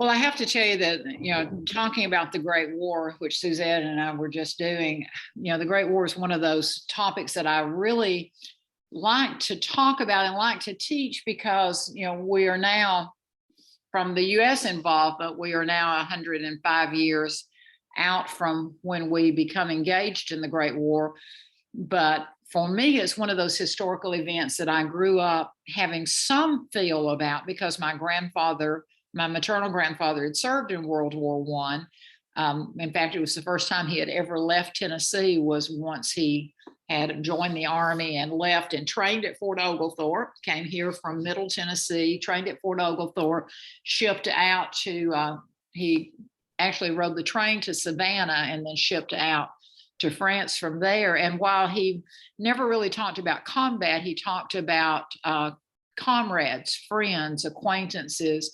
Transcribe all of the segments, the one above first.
Well, I have to tell you that, talking about the Great War, which Suzette and I were just doing, the Great War is one of those topics that I really like to talk about and like to teach because, we are now, from the US involvement, we are now 105 years out from when we become engaged in the Great War. But for me, it's one of those historical events that I grew up having some feel about because my maternal grandfather had served in World War I. In fact, it was the first time he had ever left Tennessee was once he had joined the Army and left and trained at Fort Oglethorpe, came here from Middle Tennessee, trained at Fort Oglethorpe, shipped out to, he actually rode the train to Savannah and then shipped out to France from there. And while he never really talked about combat, he talked about comrades, friends, acquaintances.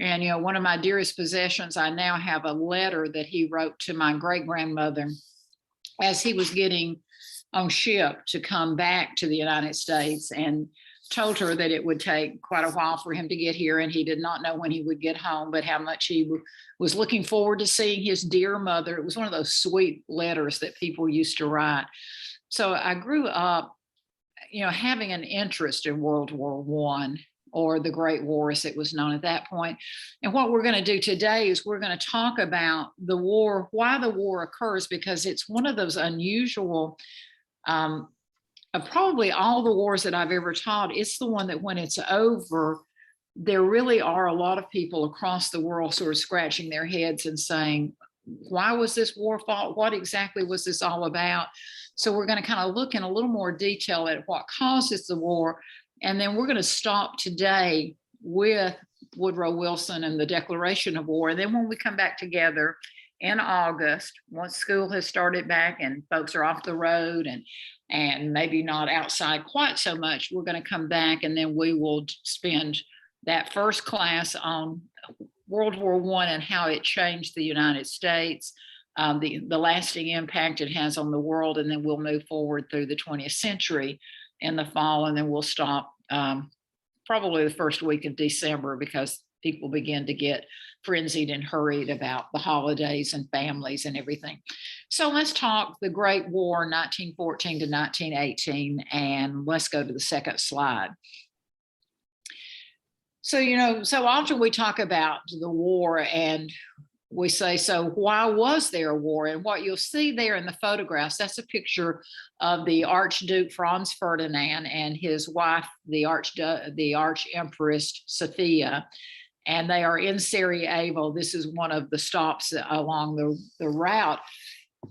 And, one of my dearest possessions, I now have a letter that he wrote to my great-grandmother as he was getting on ship to come back to the United States, and told her that it would take quite a while for him to get here and he did not know when he would get home, but how much he was looking forward to seeing his dear mother. It was one of those sweet letters that people used to write. So I grew up, having an interest in World War I, or the Great War as it was known at that point. And what we're going to do today is we're going to talk about the war, why the war occurs, because it's one of those unusual, of probably all the wars that I've ever taught, it's the one that when it's over, there really are a lot of people across the world sort of scratching their heads and saying, why was this war fought? What exactly was this all about? So we're going to kind of look in a little more detail at what causes the war. And then we're going to stop today with Woodrow Wilson and the declaration of war. And then when we come back together in August, once school has started back and folks are off the road and maybe not outside quite so much, we're going to come back and then we will spend that first class on World War I and how it changed the United States, the lasting impact it has on the world. And then we'll move forward through the 20th century in the fall, and then we'll stop probably the first week of December because people begin to get frenzied and hurried about the holidays and families and everything. So let's talk the Great War, 1914 to 1918, and let's go to the second slide. So, so often we talk about the war and we say, so why was there a war? And what you'll see there in the photographs, that's a picture of the Archduke Franz Ferdinand and his wife, the Arch-Empress Sophia, and they are in Sarajevo. This is one of the stops along the route.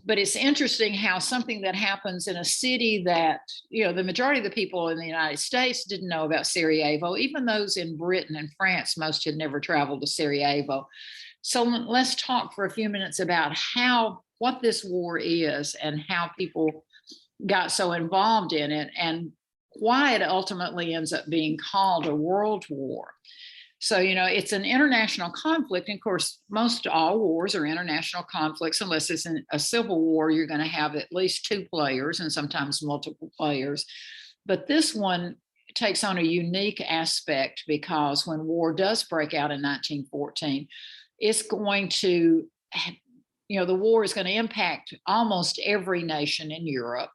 But it's interesting how something that happens in a city that, the majority of the people in the United States didn't know about Sarajevo, even those in Britain and France, most had never traveled to Sarajevo. So let's talk for a few minutes about what this war is and how people got so involved in it and why it ultimately ends up being called a world war. So, it's an international conflict. And of course, most all wars are international conflicts. Unless it's a civil war, you're going to have at least two players and sometimes multiple players. But this one takes on a unique aspect because when war does break out in 1914, it's going to, the war is going to impact almost every nation in Europe,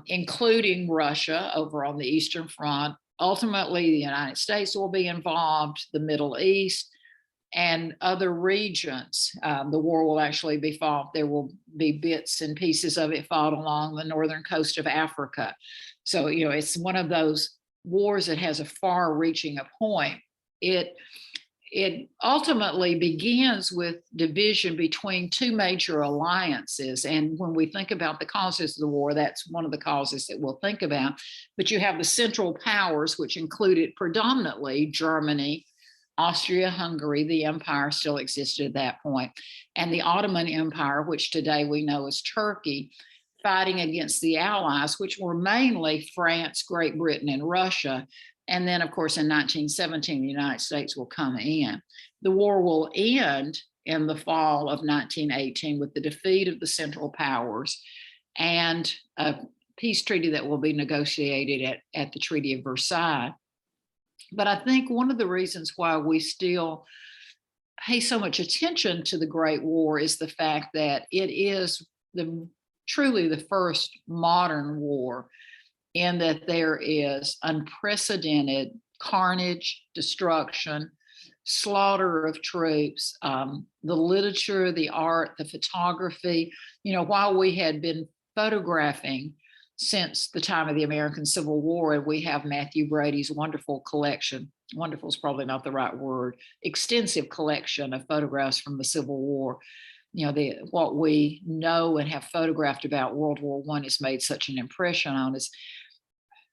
including Russia over on the Eastern Front. Ultimately, the United States will be involved, the Middle East, and other regions. The war will actually be fought. There will be bits and pieces of it fought along the northern coast of Africa. So, it's one of those wars that has a far-reaching point. It ultimately begins with division between two major alliances. And when we think about the causes of the war, that's one of the causes that we'll think about. But you have the Central Powers, which included predominantly Germany, Austria-Hungary, the empire still existed at that point, and the Ottoman Empire, which today we know as Turkey, fighting against the Allies, which were mainly France, Great Britain, and Russia. And then, of course, in 1917, the United States will come in. The war will end in the fall of 1918 with the defeat of the Central Powers and a peace treaty that will be negotiated at the Treaty of Versailles. But I think one of the reasons why we still pay so much attention to the Great War is the fact that it is truly the first modern war, in that there is unprecedented carnage, destruction, slaughter of troops, the literature, the art, the photography. While we had been photographing since the time of the American Civil War, and we have Matthew Brady's wonderful collection, wonderful is probably not the right word, extensive collection of photographs from the Civil War. What we know and have photographed about World War I has made such an impression on us.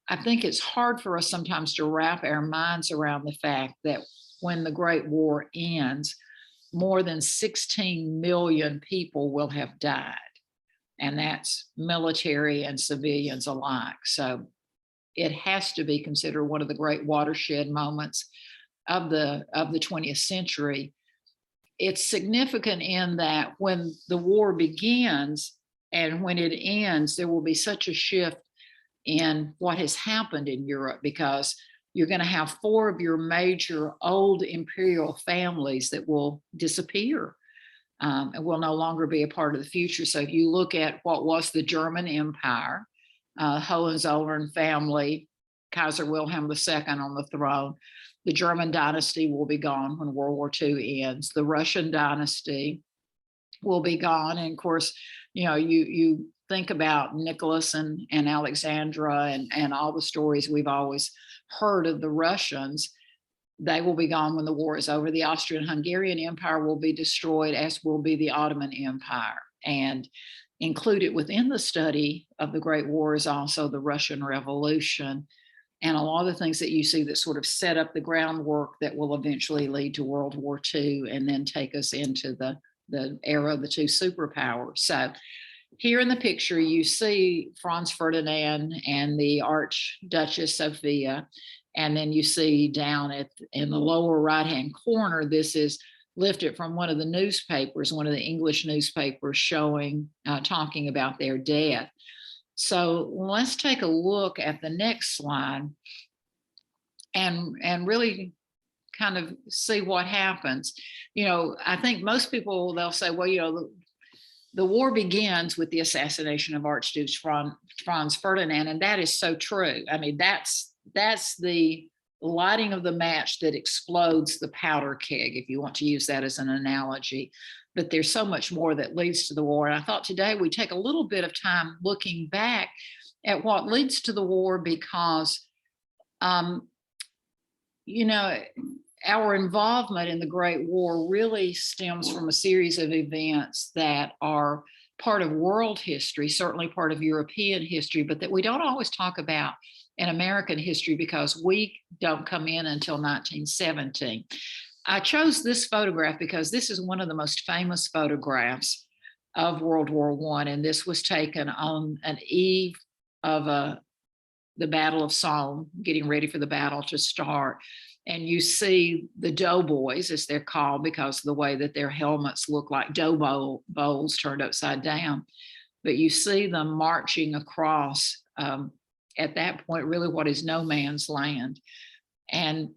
I think it's hard for us sometimes to wrap our minds around the fact that when the Great War ends, more than 16 million people will have died. And that's military and civilians alike. So it has to be considered one of the great watershed moments of the 20th century. It's significant in that when the war begins and when it ends, there will be such a shift in what has happened in Europe, because you're going to have 4 of your major old imperial families that will disappear and will no longer be a part of the future. So if you look at what was the German Empire, Hohenzollern family, Kaiser Wilhelm II on the throne, the German dynasty will be gone when World War II ends. The Russian dynasty will be gone. And of course, you think about Nicholas and Alexandra and all the stories we've always heard of the Russians. They will be gone when the war is over. The Austrian-Hungarian Empire will be destroyed, as will be the Ottoman Empire. And included within the study of the Great War is also the Russian Revolution and a lot of the things that you see that sort of set up the groundwork that will eventually lead to World War II and then take us into the era of the 2 superpowers. So here in the picture, you see Franz Ferdinand and the Archduchess Sophia. And then you see down in the lower right-hand corner, this is lifted from one of the newspapers, one of the English newspapers talking about their death. So let's take a look at the next slide and really kind of see what happens. I think most people, they'll say, well, the war begins with the assassination of Archduke Franz Ferdinand, and that is so true. I mean, that's the lighting of the match that explodes the powder keg, if you want to use that as an analogy. But there's so much more that leads to the war. And I thought today we'd take a little bit of time looking back at what leads to the war, because, our involvement in the Great War really stems from a series of events that are part of world history, certainly part of European history, but that we don't always talk about in American history because we don't come in until 1917. I chose this photograph because this is one of the most famous photographs of World War I, and this was taken on an eve of the Battle of Somme, getting ready for the battle to start. And you see the doughboys, as they're called, because of the way that their helmets look like dough bowls turned upside down. But you see them marching across, at that point, really what is no man's land. And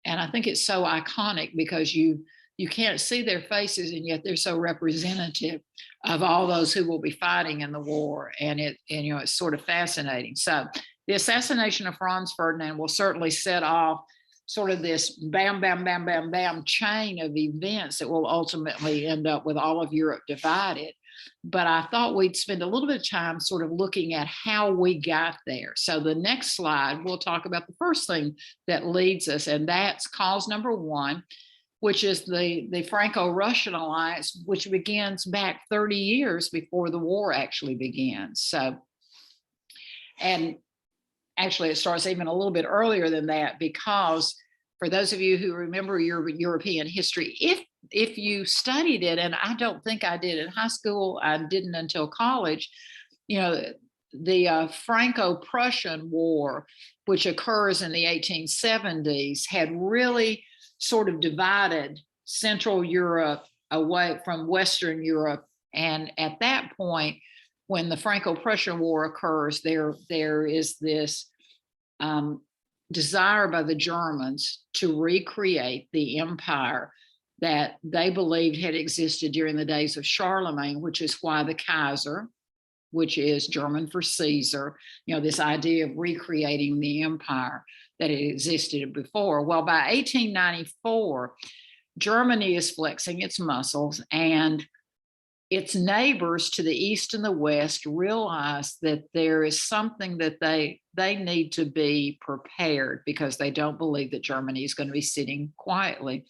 I think it's so iconic because you can't see their faces, and yet they're so representative of all those who will be fighting in the war. And it's sort of fascinating. So the assassination of Franz Ferdinand will certainly set off sort of this bam, bam, bam, bam, bam chain of events that will ultimately end up with all of Europe divided. But I thought we'd spend a little bit of time sort of looking at how we got there. So the next slide, we'll talk about the first thing that leads us, and that's cause number 1, which is the Franco-Russian alliance, which begins back 30 years before the war actually begins. So, and actually it starts even a little bit earlier than that, because for those of you who remember your European history, if you studied it, and I don't think I did in high school, I didn't until college, the Franco-Prussian War, which occurs in the 1870s, had really sort of divided Central Europe away from Western Europe. And at that point, when the Franco-Prussian War occurs, there is this desire by the Germans to recreate the empire that they believed had existed during the days of Charlemagne, which is why the Kaiser, which is German for Caesar, this idea of recreating the empire that had existed before. Well, by 1894, Germany is flexing its muscles, and its neighbors to the east and the west realize that there is something that they need to be prepared, because they don't believe that Germany is going to be sitting quietly.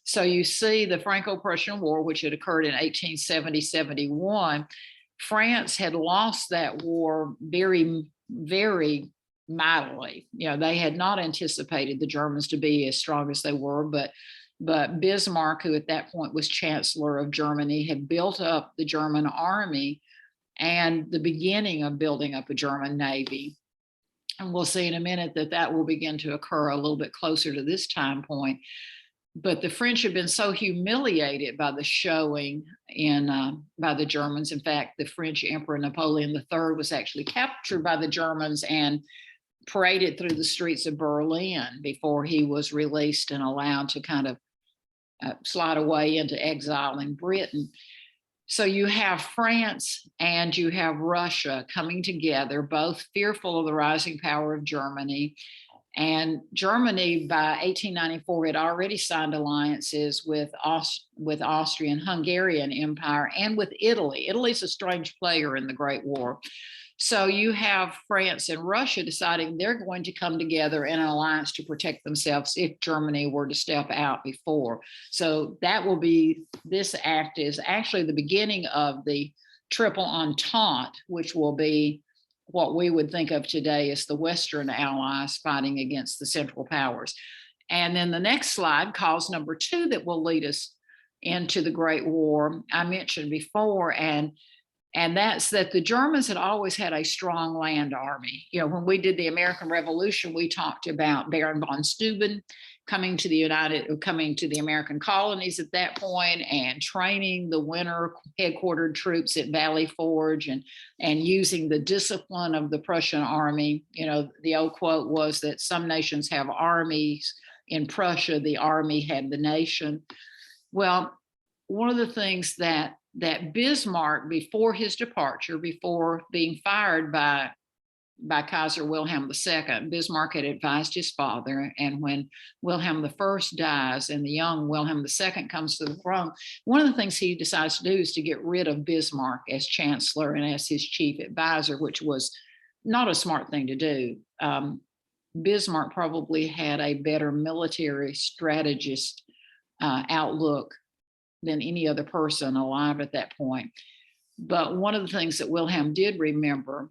So you see the Franco-Prussian War, which had occurred in 1870-71. France had lost that war very, very mightily. They had not anticipated the Germans to be as strong as they were, but Bismarck, who at that point was Chancellor of Germany, had built up the German army and the beginning of building up a German navy. And we'll see in a minute that will begin to occur a little bit closer to this time point. But the French had been so humiliated by the showing by the Germans. In fact, the French Emperor Napoleon III was actually captured by the Germans and paraded through the streets of Berlin before he was released and allowed to kind of slide away into exile in Britain. So you have France and you have Russia coming together, both fearful of the rising power of Germany. And Germany, by 1894, had already signed alliances with Austrian-Hungarian Empire and with Italy. Italy's a strange player in the Great War. So you have France and Russia deciding they're going to come together in an alliance to protect themselves if Germany were to step out before. So this act is actually the beginning of the Triple Entente, which will be what we would think of today as the Western Allies fighting against the Central Powers. And then the next slide, cause number 2 that will lead us into the Great War, I mentioned before, and that's that the Germans had always had a strong land army. When we did the American Revolution, we talked about Baron von Steuben coming to the American colonies at that point and training the winter headquartered troops at Valley Forge and using the discipline of the Prussian army. The old quote was that some nations have armies. In Prussia, the army had the nation. Well, one of the things that Bismarck, before his departure, before being fired by Kaiser Wilhelm II, Bismarck had advised his father, and when Wilhelm I dies and the young Wilhelm II comes to the throne, one of the things he decides to do is to get rid of Bismarck as chancellor and as his chief advisor, which was not a smart thing to do. Bismarck probably had a better military strategist outlook than any other person alive at that point. But one of the things that Wilhelm did remember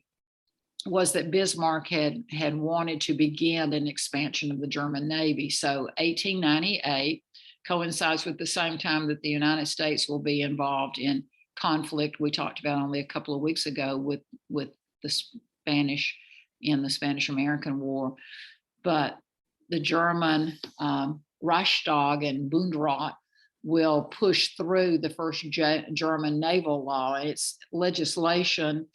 was that Bismarck had wanted to begin an expansion of the German Navy. So 1898 coincides with the same time that the United States will be involved in conflict we talked about only a couple of weeks ago with the Spanish in the Spanish-American War. But the German Reichstag and Bundesrat will push through the first German naval law. It's legislation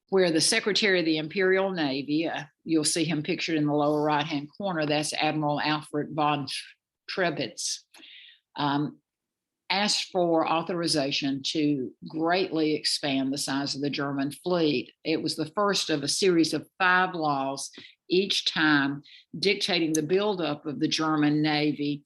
where the Secretary of the Imperial Navy, you'll see him pictured in the lower right-hand corner, that's Admiral Alfred von Trebitz, asked for authorization to greatly expand the size of the German fleet. It was the first of a series of 5 laws, each time dictating the buildup of the German Navy,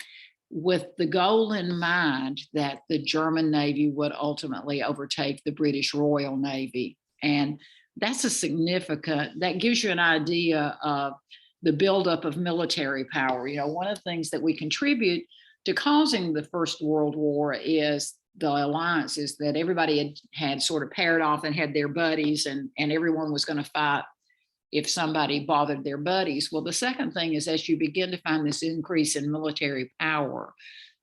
with the goal in mind that the German Navy would ultimately overtake the British Royal Navy. And that's that gives you an idea of the buildup of military power. One of the things that we contribute to causing the First World War is the alliances that everybody had sort of paired off and had their buddies, and everyone was going to fight if somebody bothered their buddies. Well, the second thing is, as you begin to find this increase in military power,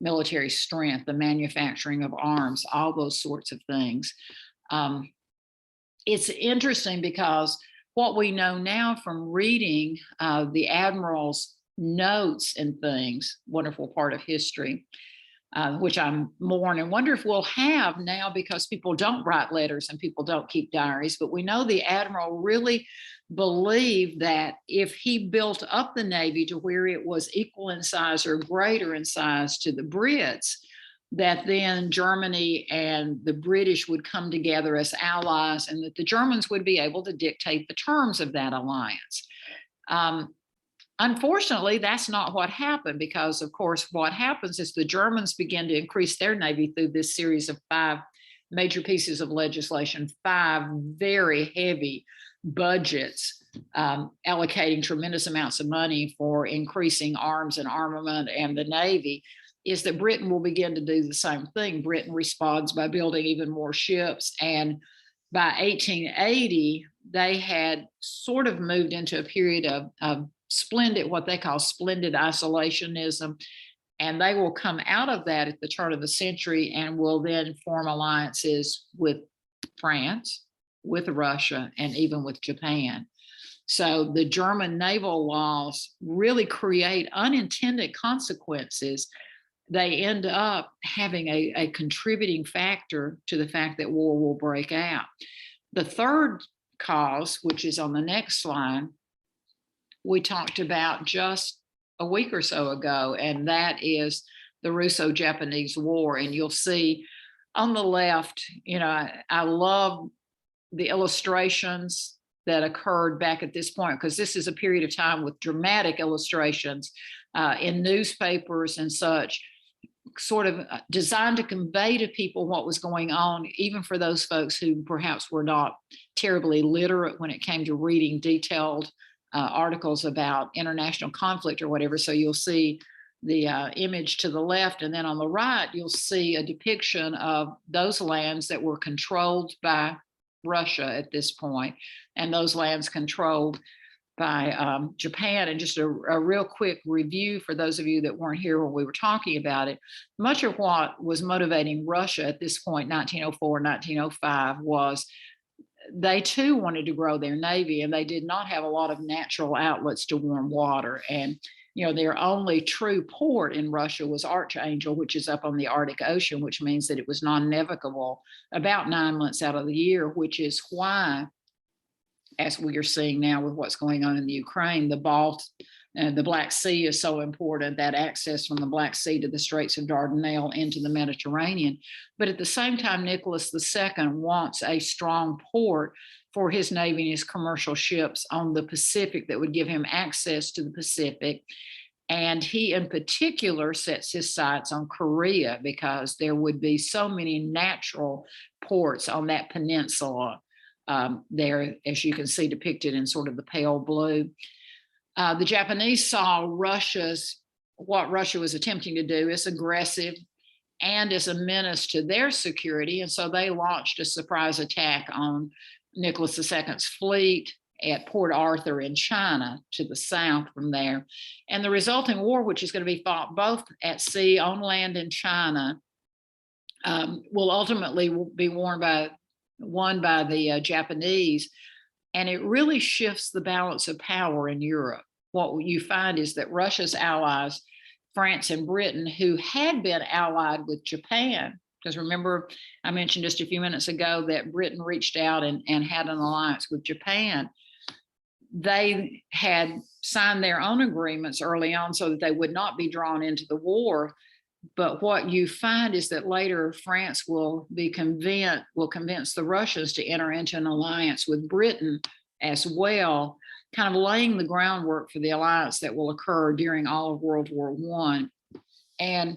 military strength, the manufacturing of arms, all those sorts of things. It's interesting because what we know now from reading the admiral's notes and things, wonderful part of history, which I mourn and wonder if we'll have now, because people don't write letters and people don't keep diaries. But we know the admiral really believed that if he built up the Navy to where it was equal in size or greater in size to the Brits, that then Germany and the British would come together as allies, and that the Germans would be able to dictate the terms of that alliance. Unfortunately, that's not what happened, because of course what happens is the Germans begin to increase their navy through this series of 5 major pieces of legislation, 5 very heavy budgets, allocating tremendous amounts of money for increasing arms and armament and the Navy, is that Britain will begin to do the same thing. Britain responds by building even more ships. And by 1880, they had sort of moved into a period of splendid, what they call splendid isolationism. And they will come out of that at the turn of the century and will then form alliances with France, with Russia, and even with Japan. So the German naval laws really create unintended consequences. They end up having a contributing factor to the fact that war will break out. The third cause, which is on the next slide, we talked about just a week or so ago, and that is the Russo-Japanese War. And you'll see on the left, you know, I love the illustrations that occurred back at this point, because this is a period of time with dramatic illustrations in newspapers and such, sort of designed to convey to people what was going on, even for those folks who perhaps were not terribly literate when it came to reading detailed articles about international conflict or whatever. So you'll see the image to the left, and then on the right, you'll see a depiction of those lands that were controlled by Russia at this point, and those lands controlled by Japan. And just a real quick review for those of you that weren't here when we were talking about it, much of what was motivating Russia at this point, 1904, 1905, was they too wanted to grow their navy, and they did not have a lot of natural outlets to warm water. And you know, their only true port in Russia was Archangel, which is up on the Arctic Ocean, which means that it was non-navigable about 9 months out of the year, which is why, as we are seeing now with what's going on in the Ukraine, the Black Sea is so important, that access from the Black Sea to the Straits of Dardanelles into the Mediterranean. But at the same time, Nicholas II wants a strong port for his navy and his commercial ships on the Pacific that would give him access to the Pacific. And he in particular sets his sights on Korea, because there would be so many natural ports on that peninsula there, as you can see depicted in sort of the pale blue. The Japanese saw what Russia was attempting to do as aggressive and as a menace to their security. And so they launched a surprise attack on Nicholas II's fleet at Port Arthur in China, to the south from there. And the resulting war, which is going to be fought both at sea, on land in China, will ultimately be won by the Japanese. And it really shifts the balance of power in Europe. What you find is that Russia's allies, France and Britain, who had been allied with Japan, because remember, I mentioned just a few minutes ago that Britain reached out and had an alliance with Japan. They had signed their own agreements early on so that they would not be drawn into the war. But what you find is that later France will convince the Russians to enter into an alliance with Britain as well, kind of laying the groundwork for the alliance that will occur during all of World War I. And,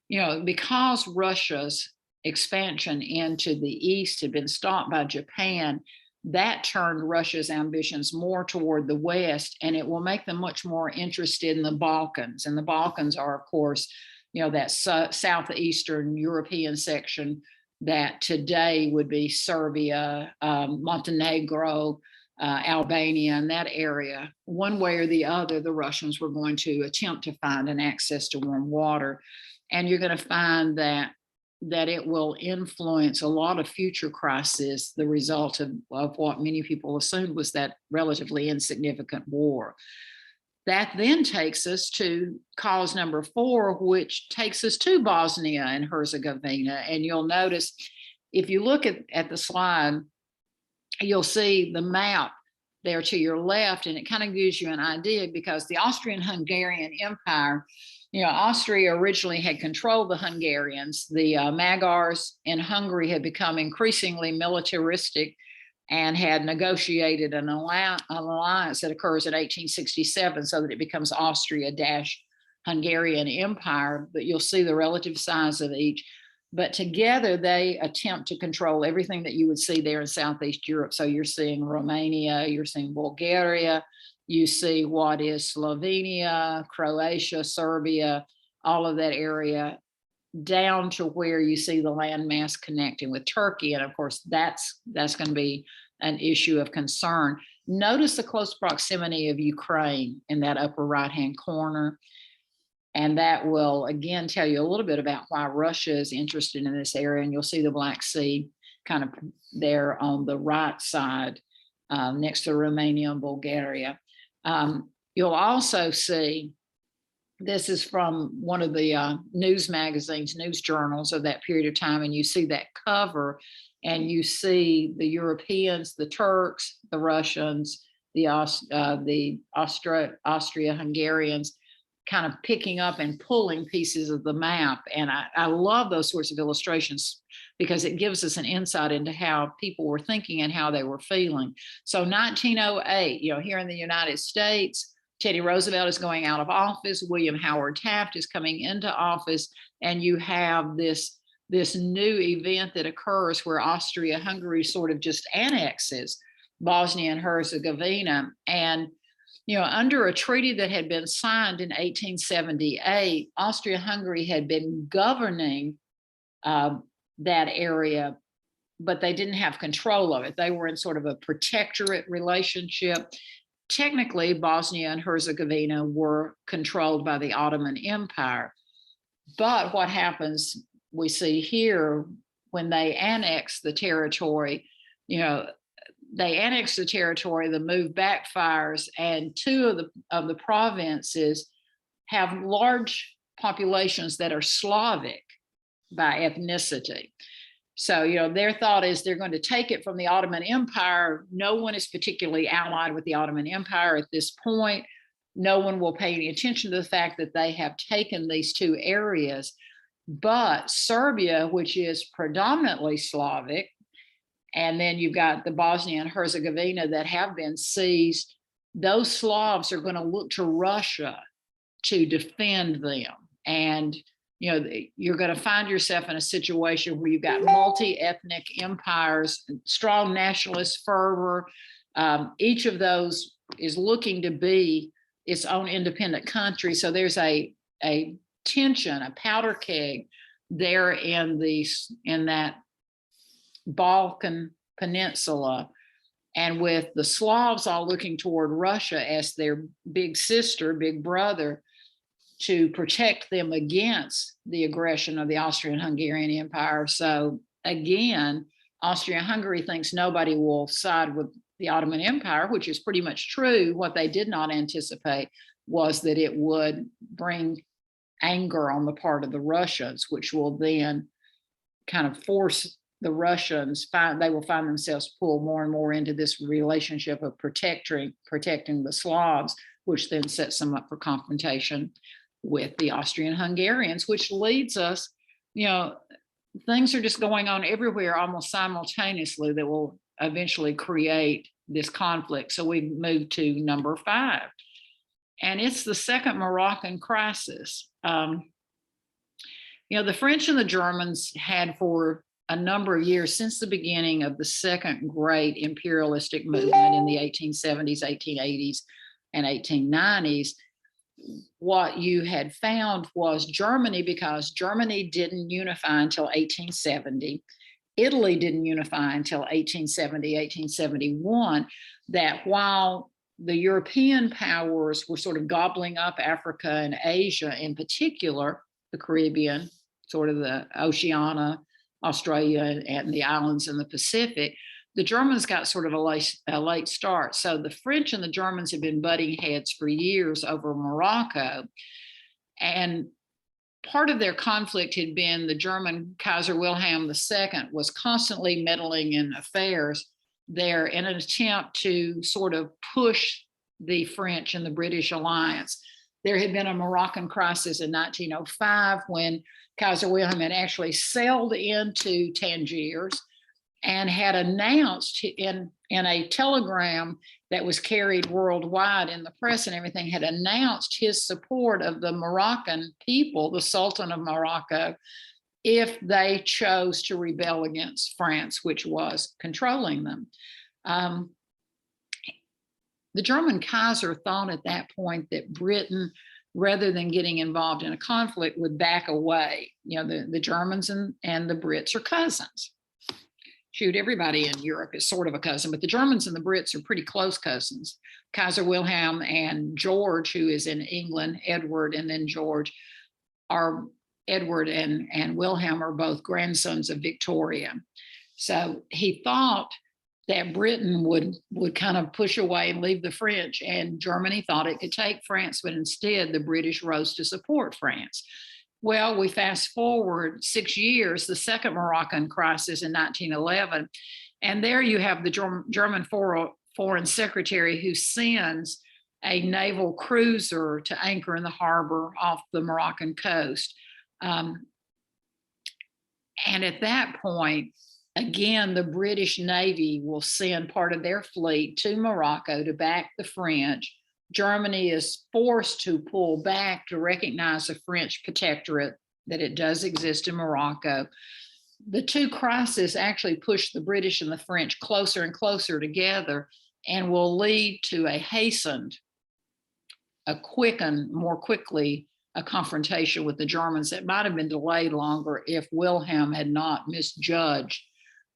you know, because Russia's expansion into the East had been stopped by Japan, that turned Russia's ambitions more toward the West, and it will make them much more interested in the Balkans. And the Balkans are, of course, you know, that southeastern European section that today would be Serbia, Montenegro, Albania, and that area. One way or the other, the Russians were going to attempt to find an access to warm water. And you're going to find that it will influence a lot of future crises, the result of what many people assumed was that relatively insignificant war. That then takes us to cause number 4, which takes us to Bosnia and Herzegovina. And you'll notice, if you look at the slide, you'll see the map there to your left, and it kind of gives you an idea, because the Austrian-Hungarian Empire, Austria originally had controlled the Hungarians. The Magyars in Hungary had become increasingly militaristic and had negotiated an alliance that occurs in 1867 so that it becomes Austria-Hungarian Empire, but you'll see the relative size of each. But together they attempt to control everything that you would see there in Southeast Europe. So you're seeing Romania, you're seeing Bulgaria, you see what is Slovenia, Croatia, Serbia, all of that area, down to where you see the landmass connecting with Turkey. And of course, that's going to be an issue of concern. Notice the close proximity of Ukraine in that upper right-hand corner. And that will, again, tell you a little bit about why Russia is interested in this area. And you'll see the Black Sea kind of there on the right side, next to Romania and Bulgaria. You'll also see, this is from one of the news magazines, news journals of that period of time, and you see that cover, and you see the Europeans, the Turks, the Russians, the Austria-Hungarians, kind of picking up and pulling pieces of the map. And I love those sorts of illustrations because it gives us an insight into how people were thinking and how they were feeling. So 1908, here in the United States, Teddy Roosevelt is going out of office, William Howard Taft is coming into office, and you have this new event that occurs where Austria-Hungary sort of just annexes Bosnia and Herzegovina. And under a treaty that had been signed in 1878, Austria-Hungary had been governing that area, but they didn't have control of it. They were in sort of a protectorate relationship. Technically, Bosnia and Herzegovina were controlled by the Ottoman Empire. But what happens, we see here, when they annex the territory, they annex the territory, the move backfires, and two of the provinces have large populations that are Slavic by ethnicity. So, their thought is they're going to take it from the Ottoman Empire. No one is particularly allied with the Ottoman Empire at this point. No one will pay any attention to the fact that they have taken these two areas. But Serbia, which is predominantly Slavic, and then you've got the Bosnia and Herzegovina that have been seized, those Slavs are going to look to Russia to defend them. And, you're going to find yourself in a situation where you've got multi-ethnic empires, strong nationalist fervor. Each of those is looking to be its own independent country. So there's a tension, a powder keg there in that Balkan Peninsula, and with the Slavs all looking toward Russia as their big sister, big brother, to protect them against the aggression of the Austrian-Hungarian Empire. So again, Austria-Hungary thinks nobody will side with the Ottoman Empire, which is pretty much true. What they did not anticipate was that it would bring anger on the part of the Russians, which will then kind of force the Russians, they will find themselves pulled more and more into this relationship of protecting the Slavs, which then sets them up for confrontation with the Austrian-Hungarians, which leads us, things are just going on everywhere almost simultaneously that will eventually create this conflict. So we move to number 5, and it's the second Moroccan crisis. The French and the Germans had for a number of years, since the beginning of the second great imperialistic movement in the 1870s, 1880s, and 1890s, what you had found was Germany, because Germany didn't unify until 1870, Italy didn't unify until 1870, 1871, that while the European powers were sort of gobbling up Africa and Asia, in particular, the Caribbean, sort of the Oceania, Australia, and the islands in the Pacific, the Germans got sort of a late start. So the French and the Germans have been butting heads for years over Morocco. And part of their conflict had been the German Kaiser Wilhelm II was constantly meddling in affairs there in an attempt to sort of push the French and the British alliance. There had been a Moroccan crisis in 1905 when Kaiser Wilhelm had actually sailed into Tangiers and had announced in a telegram that was carried worldwide in the press and everything, had announced his support of the Moroccan people, the Sultan of Morocco, if they chose to rebel against France, which was controlling them. The German Kaiser thought at that point that Britain, rather than getting involved in a conflict, would back away. You know, the Germans and the Brits are cousins. Shoot, everybody in Europe is sort of a cousin, but the Germans and the Brits are pretty close cousins. Kaiser Wilhelm and George, who is in England, Edward and then George, are Edward and Wilhelm are both grandsons of Victoria. So he thought that Britain would kind of push away and leave the French, and Germany thought it could take France, but instead the British rose to support France. Well, we fast forward 6 years, the second Moroccan crisis in 1911, and there you have the German foreign secretary who sends a naval cruiser to anchor in the harbor off the Moroccan coast. And at that point, again, the British Navy will send part of their fleet to Morocco to back the French. Germany is forced to pull back to recognize the French protectorate, that it does exist in Morocco. The two crises actually push the British and the French closer and closer together and will lead to more quickly, a confrontation with the Germans that might have been delayed longer if Wilhelm had not misjudged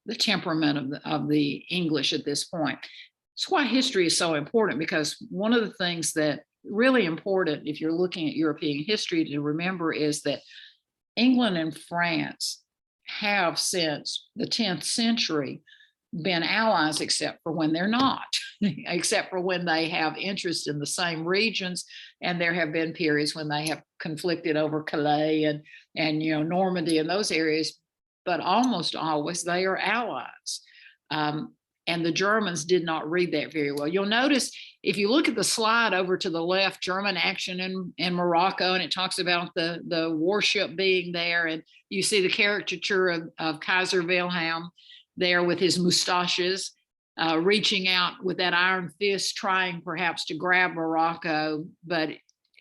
the temperament of the English at this point. It's why history is so important, because one of the things that really important if you're looking at European history to remember is that England and France have since the 10th century been allies, except for when they're not, except for when they have interest in the same regions. And there have been periods when they have conflicted over Calais and you know, Normandy and those areas, but almost always they are allies. And the Germans did not read that very well. You'll notice if you look at the slide over to the left, German action in Morocco, and it talks about the warship being there, and you see the caricature of Kaiser Wilhelm there with his mustaches, reaching out with that iron fist, trying perhaps to grab Morocco, but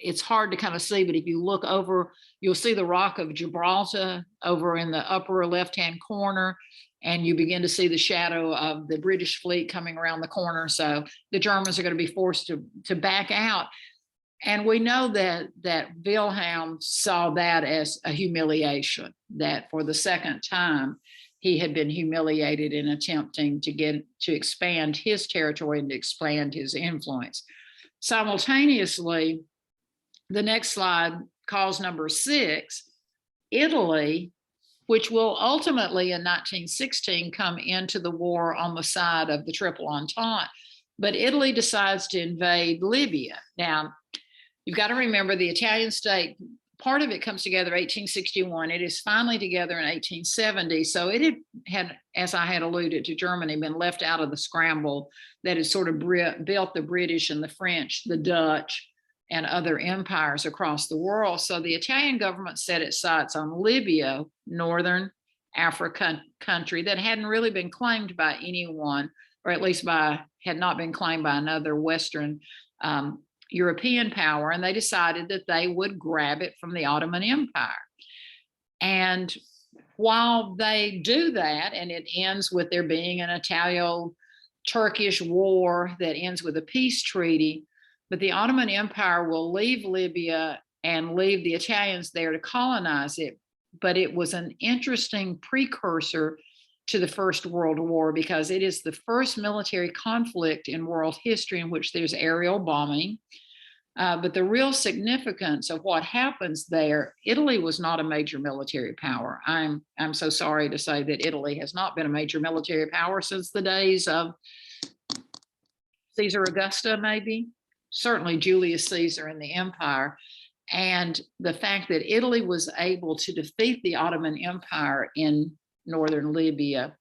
it's hard to kind of see. But if you look over, you'll see the Rock of Gibraltar over in the upper left-hand corner, and you begin to see the shadow of the British fleet coming around the corner. So the Germans are going to be forced to back out. And we know that Wilhelm saw that as a humiliation, that for the second time, he had been humiliated in attempting to expand his territory and to expand his influence. Simultaneously, the next slide calls number 6, Italy, which will ultimately in 1916 come into the war on the side of the Triple Entente. But Italy decides to invade Libya. Now, you've got to remember the Italian state, part of it comes together in 1861. It is finally together in 1870. So it had, as I had alluded to, Germany been left out of the scramble that had sort of built the British and the French, the Dutch, and other empires across the world. So the Italian government set its sights on Libya, northern African country that hadn't really been claimed by anyone, or at least had not been claimed by another Western European power. And they decided that they would grab it from the Ottoman Empire. And while they do that, and it ends with there being an Italo-Turkish war that ends with a peace treaty, but the Ottoman Empire will leave Libya and leave the Italians there to colonize it. But it was an interesting precursor to the First World War, because it is the first military conflict in world history in which there's aerial bombing. But the real significance of what happens there, Italy was not a major military power. I'm so sorry to say that Italy has not been a major military power since the days of Caesar Augusta, maybe. Certainly Julius Caesar and the empire. And the fact that Italy was able to defeat the Ottoman Empire in northern Libya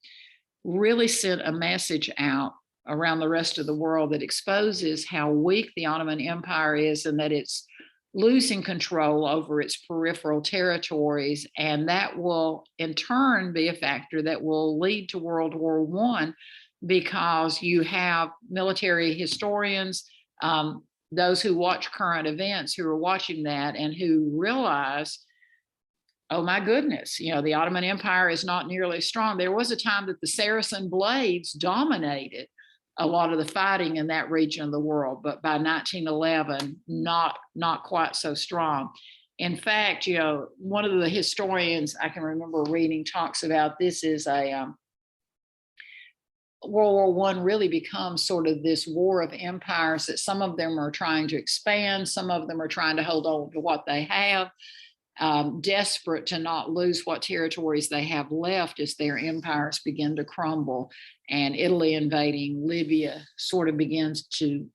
really sent a message out around the rest of the world that exposes how weak the Ottoman Empire is, and that its losing control over its peripheral territories. And that will in turn be a factor that will lead to World War I, because you have military historians, those who watch current events, who are watching that and who realize, oh my goodness, you know, the Ottoman Empire is not nearly as strong. There was a time that the Saracen blades dominated a lot of the fighting in that region of the world, but by 1911, not quite so strong. In fact, you know, one of the historians I can remember reading talks about this is World War I really becomes sort of this war of empires, that some of them are trying to expand, some of them are trying to hold on to what they have, desperate to not lose what territories they have left as their empires begin to crumble. And Italy invading Libya sort of begins to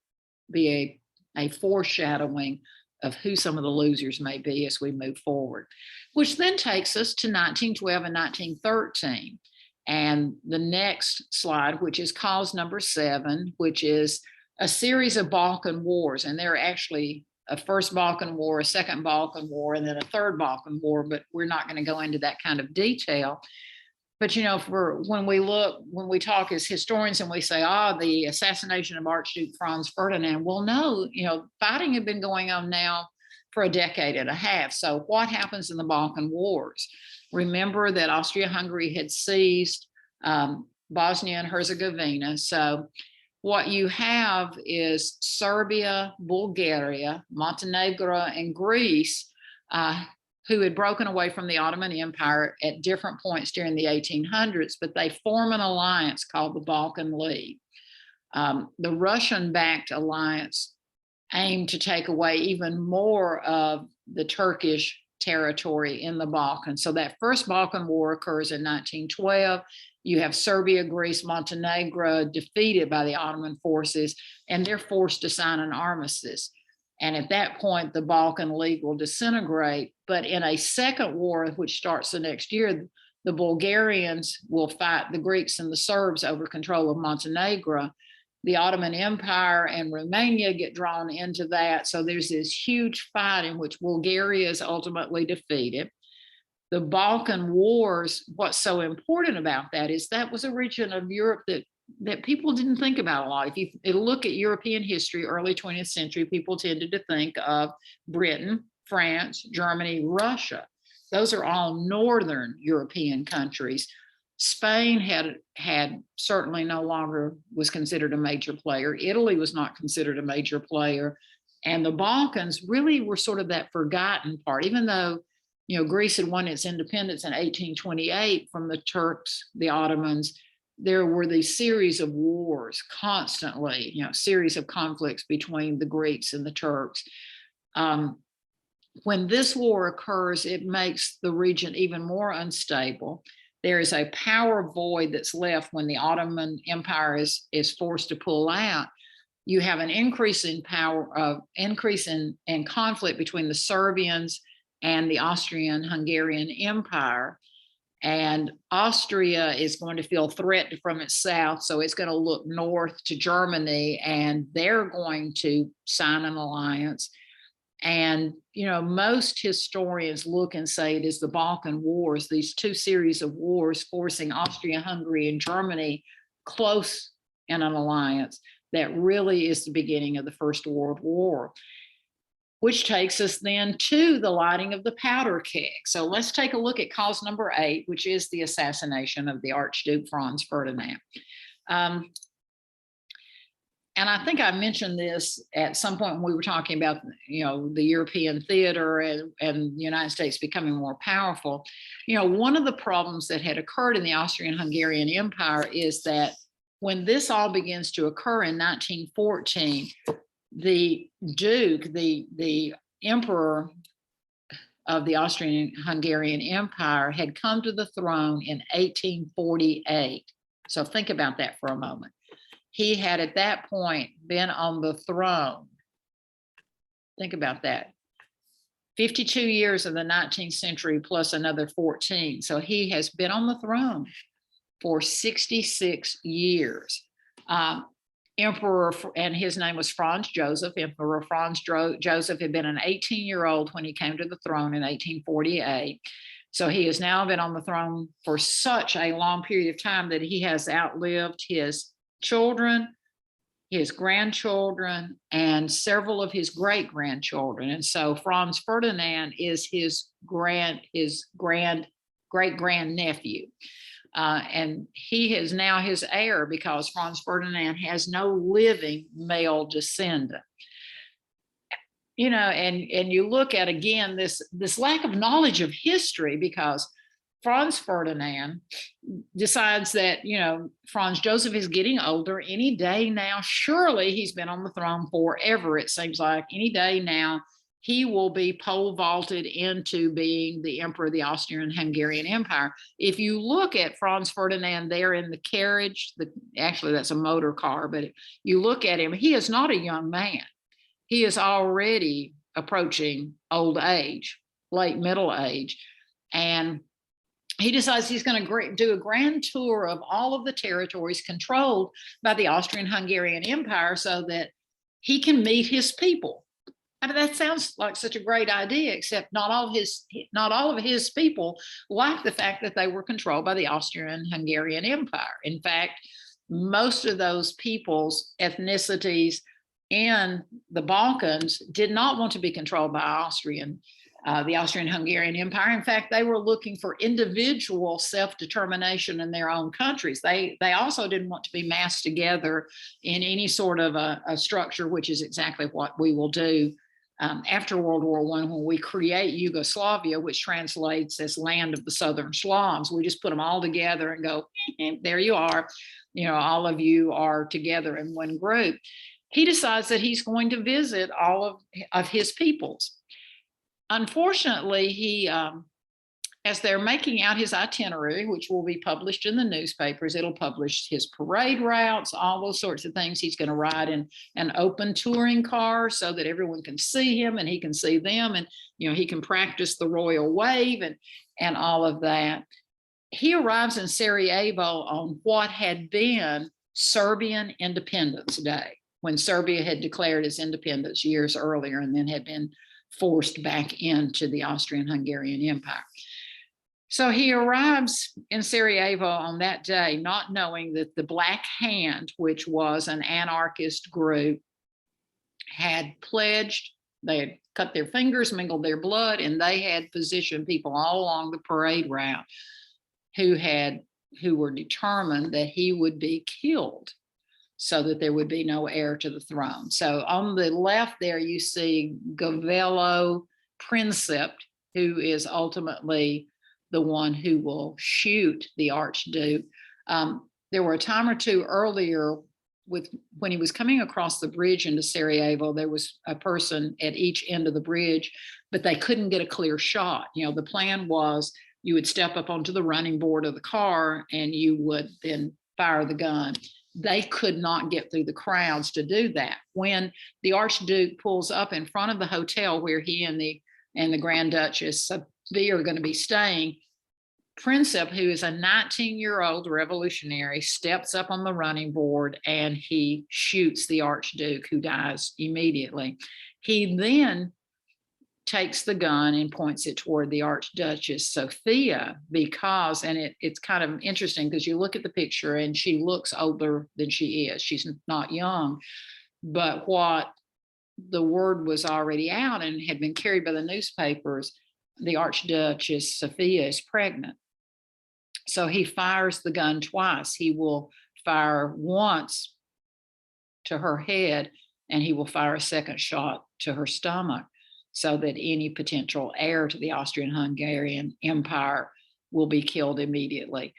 be a foreshadowing of who some of the losers may be as we move forward, which then takes us to 1912 and 1913. And the next slide, which is cause number 7, which is a series of Balkan wars. And there are actually a first Balkan War, a second Balkan War, and then a third Balkan War, but we're not going to go into that kind of detail. But, you know, when we talk as historians and we say, the assassination of Archduke Franz Ferdinand, well, no, you know, fighting had been going on now for a decade and a half. So what happens in the Balkan Wars? Remember that Austria-Hungary had seized Bosnia and Herzegovina. So what you have is Serbia, Bulgaria, Montenegro, and Greece, who had broken away from the Ottoman Empire at different points during the 1800s, but they form an alliance called the Balkan League. The Russian-backed alliance aimed to take away even more of the Turkish territory in the Balkans. So that first Balkan War occurs in 1912. You have Serbia, Greece, Montenegro defeated by the Ottoman forces, and they're forced to sign an armistice. And at that point, the Balkan League will disintegrate. But in a second war, which starts the next year, the Bulgarians will fight the Greeks and the Serbs over control of Montenegro. The Ottoman Empire and Romania get drawn into that. So there's this huge fight in which Bulgaria is ultimately defeated. The Balkan Wars, what's so important about that is that was a region of Europe that people didn't think about a lot. If you look at European history, early 20th century, people tended to think of Britain, France, Germany, Russia. Those are all Northern European countries. Spain had certainly no longer was considered a major player. Italy was not considered a major player. And the Balkans really were sort of that forgotten part, even though, you know, Greece had won its independence in 1828 from the Turks, the Ottomans. There were these series of wars constantly, you know, series of conflicts between the Greeks and the Turks. When this war occurs, it makes the region even more unstable. There is a power void that's left when the Ottoman Empire is forced to pull out. You have an increase in power, increase in conflict between the Serbians and the Austrian-Hungarian Empire. And Austria is going to feel threatened from its south, so it's going to look north to Germany, and they're going to sign an alliance. And, you know, most historians look and say it is the Balkan Wars, these two series of wars forcing Austria-Hungary and Germany close in an alliance, that really is the beginning of the First World War, which takes us then to the lighting of the powder keg. So let's take a look at cause number 8, which is the assassination of the Archduke Franz Ferdinand. And I think I mentioned this at some point when we were talking about, you know, the European theater and the United States becoming more powerful. You know, one of the problems that had occurred in the Austrian-Hungarian Empire is that when this all begins to occur in 1914, the Duke, the Emperor of the Austrian-Hungarian Empire, had come to the throne in 1848. So think about that for a moment. He had at that point been on the throne. Think about that. 52 years of the 19th century plus another 14. So he has been on the throne for 66 years. and his name was Franz Joseph. Emperor Franz Joseph had been an 18-year-old when he came to the throne in 1848. So he has now been on the throne for such a long period of time that he has outlived his children, his grandchildren, and several of his great-grandchildren. And so Franz Ferdinand is his great-grandnephew. And he is now his heir because Franz Ferdinand has no living male descendant. You know, and you look at, again, this lack of knowledge of history, because Franz Ferdinand decides that, you know, Franz Joseph is getting older any day now. Surely he's been on the throne forever. It seems like any day now he will be pole vaulted into being the emperor of the Austrian-Hungarian Empire. If you look at Franz Ferdinand there in the carriage, actually that's a motor car, but you look at him, he is not a young man. He is already approaching old age, late middle age. And he decides he's going to do a grand tour of all of the territories controlled by the Austrian-Hungarian Empire so that he can meet his people. I mean, that sounds like such a great idea, except not all of his people liked the fact that they were controlled by the Austrian-Hungarian Empire. In fact, most of those people's ethnicities in the Balkans did not want to be controlled by the Austrian-Hungarian Empire. In fact, they were looking for individual self-determination in their own countries. They also didn't want to be massed together in any sort of a structure, which is exactly what we will do after World War I, when we create Yugoslavia, which translates as land of the Southern Slavs. We just put them all together and go, there you are. You know, all of you are together in one group. He decides that he's going to visit all of his peoples. Unfortunately, he, as they're making out his itinerary, which will be published in the newspapers, it'll publish his parade routes, all those sorts of things. He's going to ride in an open touring car so that everyone can see him and he can see them, and you know, he can practice the royal wave and all of that. He arrives in Sarajevo on what had been Serbian Independence Day, when Serbia had declared its independence years earlier and then had been forced back into the Austrian-Hungarian Empire. So he arrives in Sarajevo on that day, not knowing that the Black Hand, which was an anarchist group, had pledged, they had cut their fingers, mingled their blood, and they had positioned people all along the parade route who were determined that he would be killed so that there would be no heir to the throne. So on the left there, you see Gavrilo Princip, who is ultimately the one who will shoot the Archduke. There were a time or two earlier when he was coming across the bridge into Sarajevo, there was a person at each end of the bridge, but they couldn't get a clear shot. You know, the plan was you would step up onto the running board of the car and you would then fire the gun. They could not get through the crowds to do that. When the Archduke pulls up in front of the hotel where he and the Grand Duchess Sophia are going to be staying, Princip, who is a 19-year-old revolutionary, steps up on the running board and he shoots the Archduke, who dies immediately. He then takes the gun and points it toward the Archduchess Sophia because, and it's kind of interesting because you look at the picture and she looks older than she is. She's not young, but what the word was already out and had been carried by the newspapers, the Archduchess Sophia is pregnant. So he fires the gun twice. He will fire once to her head and he will fire a second shot to her stomach, so that any potential heir to the Austrian-Hungarian Empire will be killed immediately.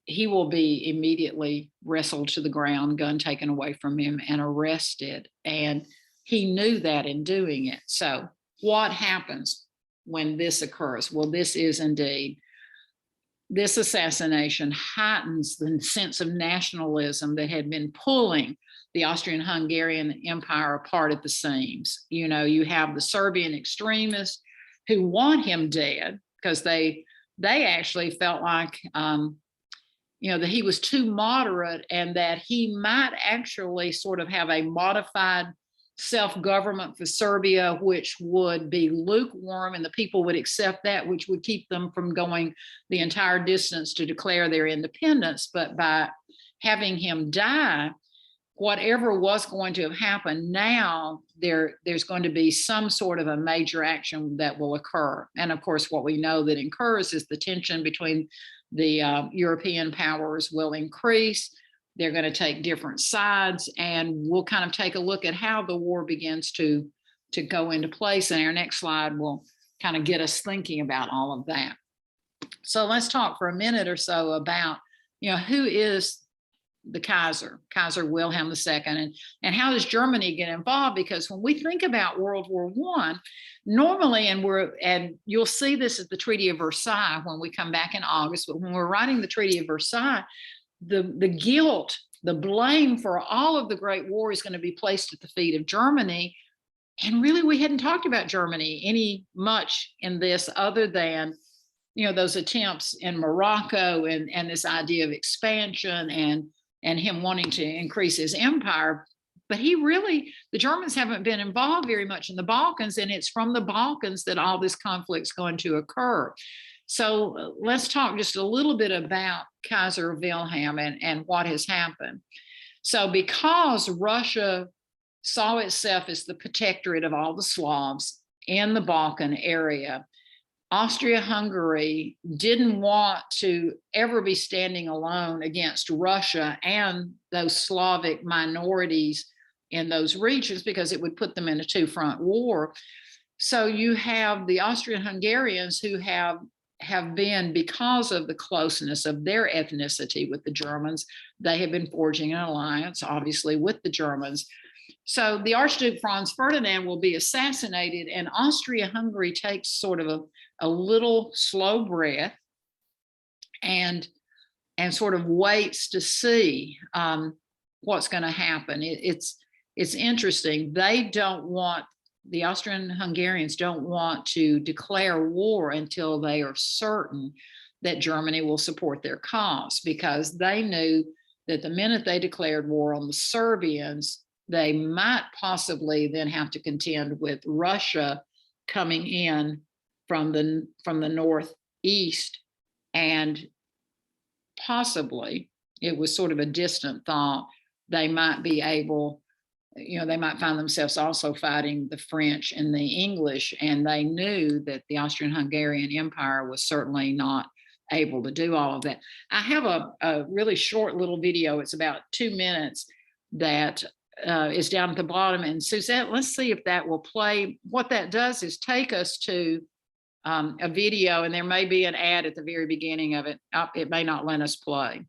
He will be immediately wrestled to the ground, gun taken away from him, and arrested. And he knew that in doing it. So what happens when this occurs? Well, this assassination heightens the sense of nationalism that had been pulling the Austrian-Hungarian Empire apart at the seams. You know, you have the Serbian extremists who want him dead because they actually felt like that he was too moderate and that he might actually sort of have a modified self-government for Serbia, which would be lukewarm, and the people would accept that, which would keep them from going the entire distance to declare their independence. But by having him die, whatever was going to have happened, now there's going to be some sort of a major action that will occur. And of course, what we know that occurs is the tension between the European powers will increase. They're going to take different sides, and we'll kind of take a look at how the war begins to go into place. And our next slide will kind of get us thinking about all of that. So let's talk for a minute or so about, who is the Kaiser Wilhelm II, and how does Germany get involved? Because when we think about World War I, normally, and you'll see this at the Treaty of Versailles when we come back in August, but when we're writing the Treaty of Versailles, the guilt, the blame for all of the Great War is going to be placed at the feet of Germany. And really, we hadn't talked about Germany any much in this, other than, those attempts in Morocco and this idea of expansion and him wanting to increase his empire. But the Germans haven't been involved very much in the Balkans, and it's from the Balkans that all this conflict's going to occur. So let's talk just a little bit about Kaiser Wilhelm and what has happened. So because Russia saw itself as the protectorate of all the Slavs in the Balkan area, Austria-Hungary didn't want to ever be standing alone against Russia and those Slavic minorities in those regions, because it would put them in a two-front war. So you have the Austrian-Hungarians who have been, because of the closeness of their ethnicity with the Germans, they have been forging an alliance, obviously, with the Germans. So the Archduke Franz Ferdinand will be assassinated, and Austria-Hungary takes sort of a little slow breath and sort of waits to see what's going to happen. It's interesting. The Austrian-Hungarians don't want to declare war until they are certain that Germany will support their cause, because they knew that the minute they declared war on the Serbians, they might possibly then have to contend with Russia coming in from the northeast, and possibly, it was sort of a distant thought, they might be able, they might find themselves also fighting the French and the English, and they knew that the Austrian-Hungarian Empire was certainly not able to do all of that. I have a really short little video. It's about 2 minutes that is down at the bottom. And Suzette, let's see if that will play. What that does is take us to a video, and there may be an ad at the very beginning of it. It may not let us play.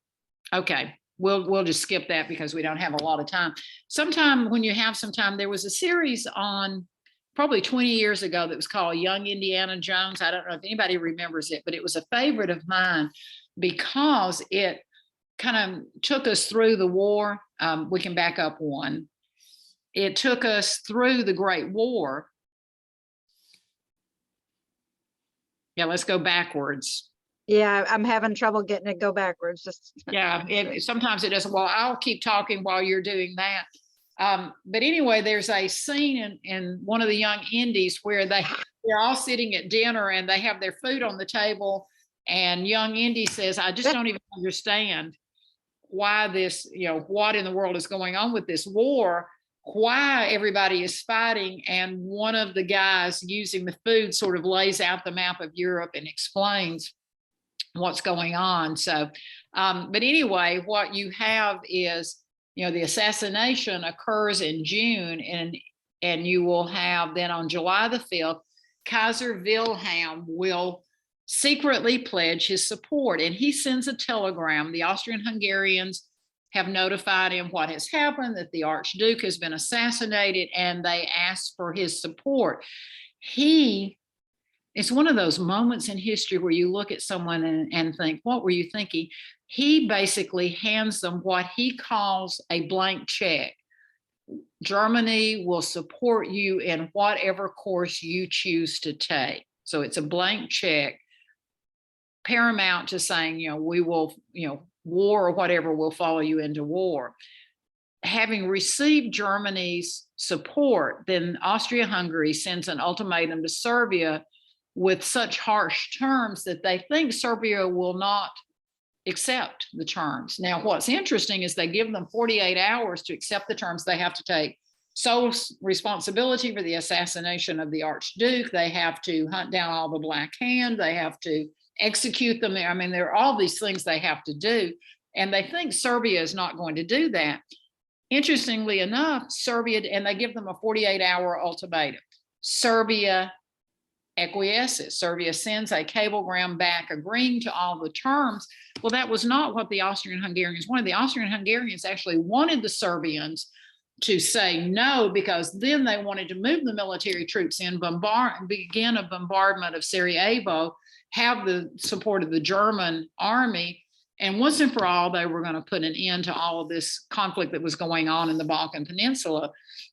Okay, we'll just skip that because we don't have a lot of time. Sometime when you have some time, there was a series on probably 20 years ago that was called Young Indiana Jones. I don't know if anybody remembers it, but it was a favorite of mine because it kind of took us through the war. We can back up one. It took us through the Great War. Yeah, let's go backwards. Yeah, I'm having trouble getting it go backwards. Just yeah, sometimes it doesn't. Well, I'll keep talking while you're doing that. But anyway, there's a scene in one of the Young Indies where they're all sitting at dinner and they have their food on the table, and Young Indy says, "I just don't even understand why this, what in the world is going on with this war, why everybody is fighting." And one of the guys using the food sort of lays out the map of Europe and explains what's going on. So, but anyway, what you have is, the assassination occurs in June, and you will have then on July the 5th, Kaiser Wilhelm will secretly pledge his support, and he sends a telegram. The Austrian-Hungarians have notified him what has happened, that the Archduke has been assassinated, and they ask for his support. It's one of those moments in history where you look at someone and think, what were you thinking? He basically hands them what he calls a blank check. Germany will support you in whatever course you choose to take. So it's a blank check, paramount to saying, we will war or whatever will follow you into war. Having received Germany's support, then Austria-Hungary sends an ultimatum to Serbia with such harsh terms that they think Serbia will not accept the terms. Now, what's interesting is they give them 48 hours to accept the terms. They have to take sole responsibility for the assassination of the Archduke. They have to hunt down all the Black Hand. They have to execute them. I mean, there are all these things they have to do. And they think Serbia is not going to do that. Interestingly enough, Serbia, and they give them a 48-hour ultimatum. Serbia acquiesces. Serbia sends a cablegram back agreeing to all the terms. Well, that was not what the Austrian-Hungarians wanted. The Austrian-Hungarians actually wanted the Serbians to say no, because then they wanted to move the military troops in, begin a bombardment of Sarajevo, have the support of the German army, and once and for all, they were going to put an end to all of this conflict that was going on in the Balkan Peninsula.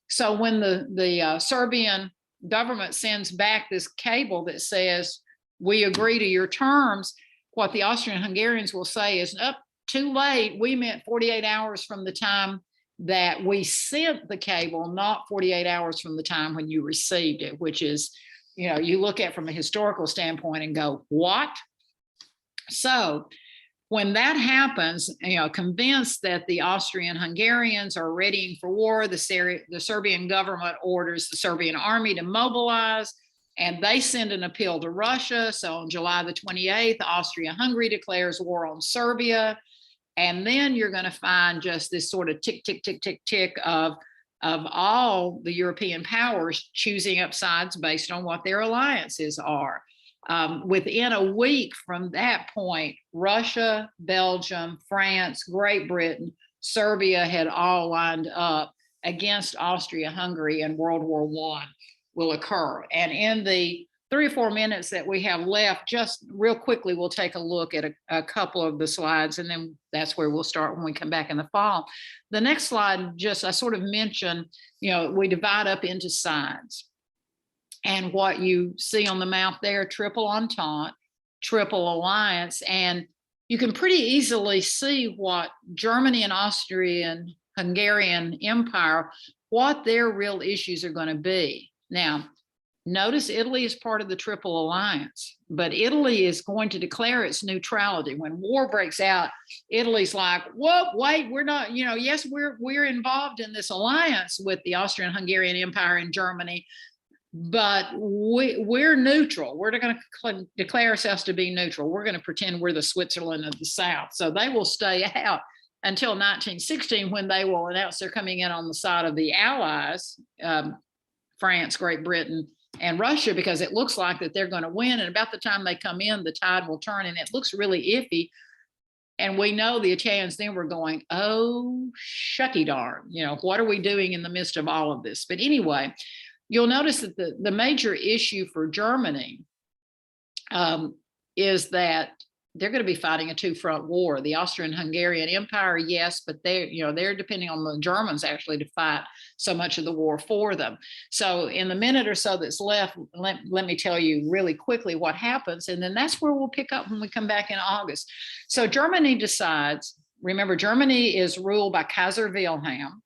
So when the Serbian government sends back this cable that says, we agree to your terms, what the Austrian-Hungarians will say is, oh, too late. We meant 48 hours from the time that we sent the cable, not 48 hours from the time when you received it, which is, you know, you look at from a historical standpoint and go, what? So when that happens, you know, convinced that the Austrian-Hungarians are readying for war, the Serbian government orders the Serbian army to mobilize, and they send an appeal to Russia. So on July the 28th, Austria-Hungary declares war on Serbia. And then you're going to find just this sort of tick, tick, tick, tick, tick of all the European powers choosing up sides based on what their alliances are. Within a week from that point, Russia, Belgium, France, Great Britain, Serbia had all lined up against Austria-Hungary, and World War I will occur. And in the 3 or 4 minutes that we have left, just real quickly, we'll take a look at a couple of the slides, and then that's where we'll start when we come back in the fall. The next slide, just I sort of mentioned, you know, we divide up into sides. And what you see on the map there, triple entente, triple alliance, and you can pretty easily see what Germany and Austrian-Hungarian Empire, what their real issues are going to be. Now, notice Italy is part of the Triple Alliance, but Italy is going to declare its neutrality. When war breaks out, Italy's like, whoa, wait, we're not, you know, yes, we're involved in this alliance with the Austrian-Hungarian Empire and Germany, but we're neutral. We're going to declare ourselves to be neutral. We're going to pretend we're the Switzerland of the South. So they will stay out until 1916, when they will announce they're coming in on the side of the Allies, France, Great Britain, and Russia, because it looks like that they're going to win. And about the time they come in, the tide will turn, and it looks really iffy. And we know the Italians then were going, oh, shucky darn, you know, what are we doing in the midst of all of this? But anyway, you'll notice that the major issue for Germany is that they're going to be fighting a two-front war. The Austrian-Hungarian Empire, yes, but they're depending on the Germans actually to fight so much of the war for them. So in the minute or so that's left, let me tell you really quickly what happens, and then that's where we'll pick up when we come back in August. So Germany decides, remember, Germany is ruled by Kaiser Wilhelm,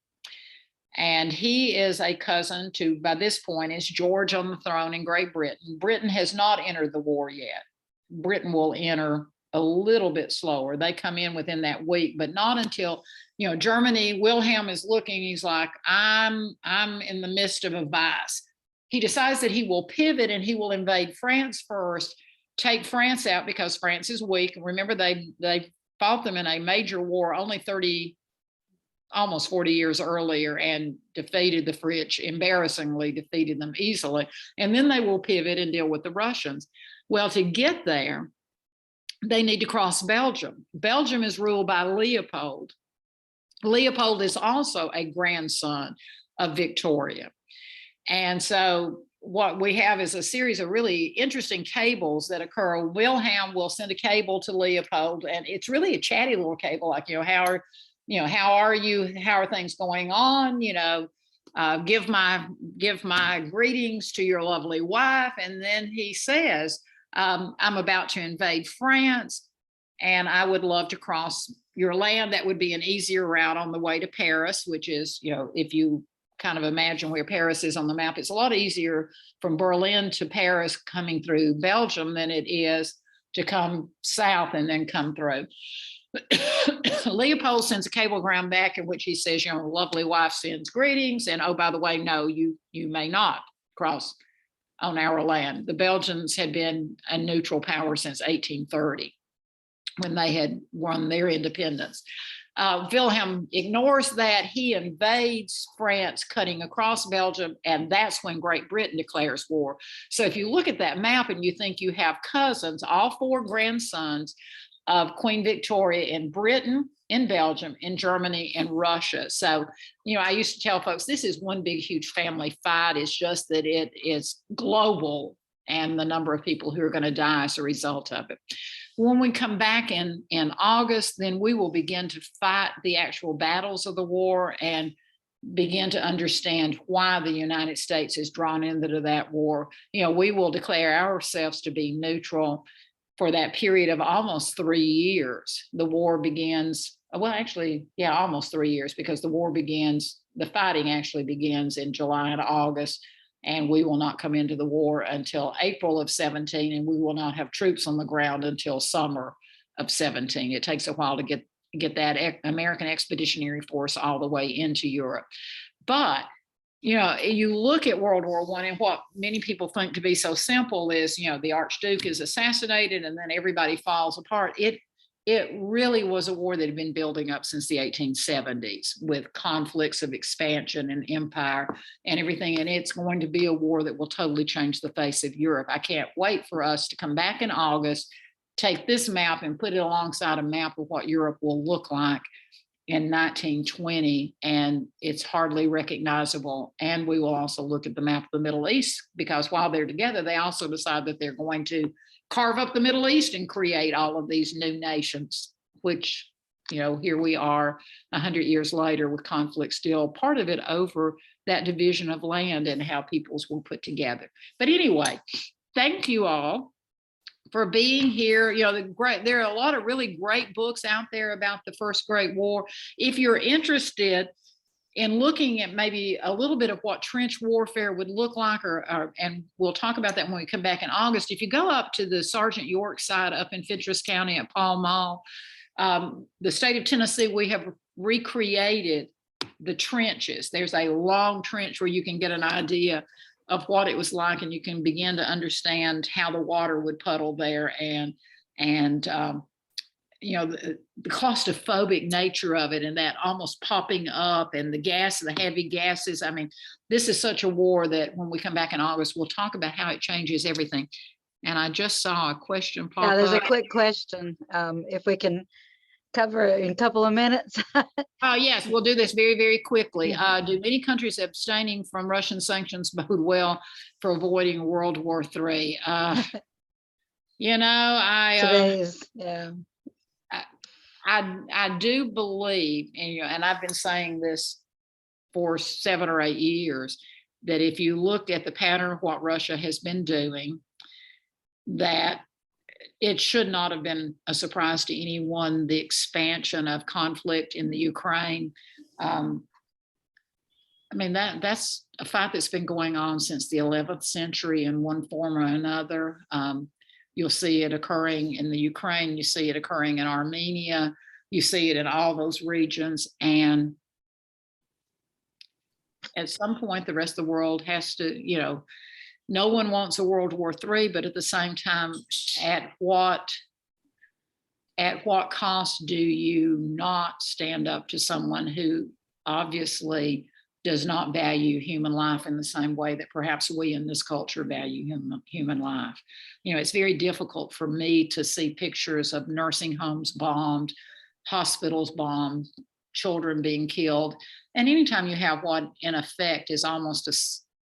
and he is a cousin to, by this point, is George on the throne in Great Britain. Britain has not entered the war yet. Britain will enter a little bit slower. They come in within that week, but not until, you know, Germany, Wilhelm is looking, he's like, I'm in the midst of a vice. He decides that he will pivot and he will invade France first, take France out because France is weak. Remember, they fought them in a major war only almost 40 years earlier and defeated the French, embarrassingly defeated them easily. And then they will pivot and deal with the Russians. Well, to get there, they need to cross Belgium. Belgium is ruled by Leopold. Leopold is also a grandson of Victoria. And so what we have is a series of really interesting cables that occur. Wilhelm will send a cable to Leopold, and it's really a chatty little cable, like, how are you? How are things going on? Give my greetings to your lovely wife. And then he says, I'm about to invade France, and I would love to cross, your land, that would be an easier route on the way to Paris, which is, you know, if you kind of imagine where Paris is on the map, it's a lot easier from Berlin to Paris coming through Belgium than it is to come south and then come through. Leopold sends a cablegram back in which he says, you know, lovely wife sends greetings. And oh, by the way, no, you may not cross on our land. The Belgians had been a neutral power since 1830 when they had won their independence. Wilhelm ignores that. He invades France, cutting across Belgium, and that's when Great Britain declares war. So if you look at that map and you think you have cousins, all 4 grandsons of Queen Victoria in Britain, in Belgium, in Germany, and Russia. So, you know, I used to tell folks, this is one big, huge family fight. It's just that it is global, and the number of people who are going to die as a result of it. When we come back in August, then we will begin to fight the actual battles of the war and begin to understand why the United States is drawn into that war. You know, we will declare ourselves to be neutral for that period of almost 3 years. The war begins, well, actually, yeah, almost 3 years, because the war begins, the fighting actually begins in July and August. And we will not come into the war until April of 17, and we will not have troops on the ground until summer of 17. It takes a while to get that American Expeditionary Force all the way into Europe. But, you know, you look at World War I, and what many people think to be so simple is, you know, the Archduke is assassinated and then everybody falls apart. It really was a war that had been building up since the 1870s with conflicts of expansion and empire and everything. And it's going to be a war that will totally change the face of Europe. I can't wait for us to come back in August, take this map and put it alongside a map of what Europe will look like in 1920, and it's hardly recognizable. And we will also look at the map of the Middle East, because while they're together, they also decide that they're going to carve up the Middle East and create all of these new nations, which, you know, here we are 100 years later with conflict still, part of it over that division of land and how peoples were put together. But anyway, thank you all for being here. You know, there are a lot of really great books out there about the First Great War. If you're interested in looking at maybe a little bit of what trench warfare would look like, and we'll talk about that when we come back in August. If you go up to the Sergeant York side up in Fentress County at Pall Mall, the state of Tennessee, we have recreated the trenches. There's a long trench where you can get an idea of what it was like, and you can begin to understand how the water would puddle there, and you know, the claustrophobic nature of it, and that almost popping up, and the gas, the heavy gases. I mean, this is such a war that when we come back in August, we'll talk about how it changes everything. And I just saw a question pop up. There's a quick question, if we can cover it in a couple of minutes. Oh, yes, we'll do this very, very quickly. Do many countries abstaining from Russian sanctions bode well for avoiding World War III? You know, Today's, yeah. I do believe, and, you know, and I've been saying this for 7 or 8 years, that if you looked at the pattern of what Russia has been doing, that it should not have been a surprise to anyone, the expansion of conflict in the Ukraine. I mean, that's a fight that's been going on since the 11th century in one form or another. You'll see it occurring in the Ukraine, you see it occurring in Armenia, you see it in all those regions. And at some point, the rest of the world has to, you know, no one wants a World War III, but at the same time, at what cost do you not stand up to someone who obviously does not value human life in the same way that perhaps we in this culture value human life? You know, it's very difficult for me to see pictures of nursing homes bombed, hospitals bombed, children being killed. And anytime you have what in effect is almost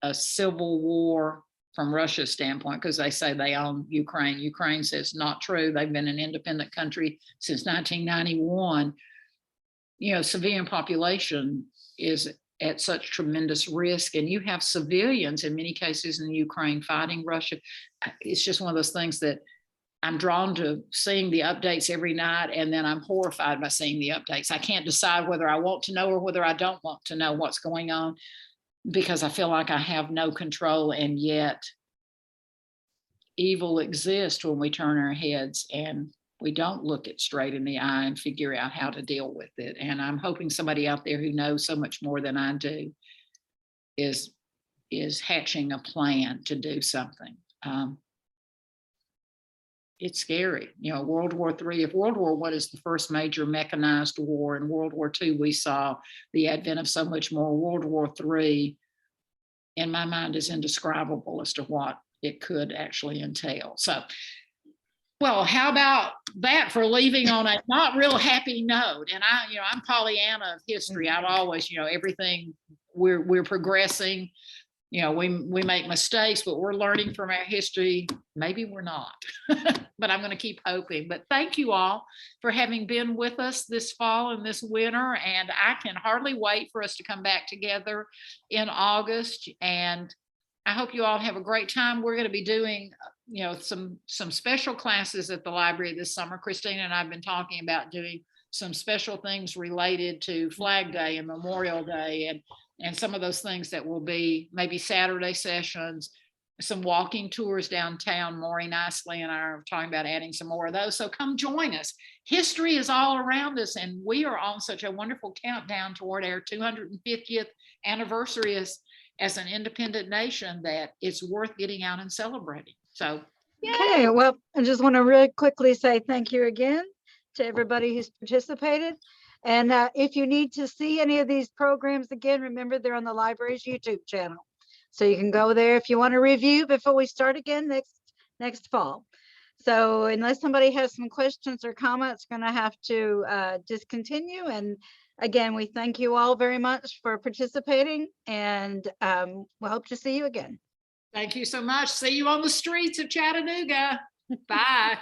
a civil war from Russia's standpoint, because they say they own Ukraine. Ukraine says not true. They've been an independent country since 1991. You know, civilian population is at such tremendous risk, and you have civilians in many cases in Ukraine fighting Russia. It's just one of those things that I'm drawn to seeing the updates every night, and then I'm horrified by seeing the updates. I can't decide whether I want to know or whether I don't want to know what's going on, because I feel like I have no control, and yet evil exists when we turn our heads and we don't look it straight in the eye and figure out how to deal with it. And I'm hoping somebody out there who knows so much more than I do is hatching a plan to do something. It's scary. You know, World War III, if World War I is the first major mechanized war, and World War II, we saw the advent of so much more. World War III, in my mind, is indescribable as to what it could actually entail. So, well, how about that for leaving on a not real happy note? And I'm Pollyanna of history. I've always, everything we're progressing. We make mistakes, but we're learning from our history. Maybe we're not, but I'm going to keep hoping. But thank you all for having been with us this fall and this winter. And I can hardly wait for us to come back together in August. And I hope you all have a great time. We're going to be doing, some special classes at the library this summer. Christina and I have been talking about doing some special things related to Flag Day and Memorial Day, and some of those things that will be maybe Saturday sessions, some walking tours downtown. Maureen Isley and I are talking about adding some more of those. So come join us. History is all around us, and we are on such a wonderful countdown toward our 250th anniversary as an independent nation that it's worth getting out and celebrating. So, okay, well, I just want to really quickly say thank you again to everybody who's participated. And if you need to see any of these programs again, remember they're on the library's YouTube channel. So you can go there if you want to review before we start again next fall. So unless somebody has some questions or comments, going to have to discontinue. And again, we thank you all very much for participating, and we'll hope to see you again. thank you so much. See you on the streets of Chattanooga. Bye.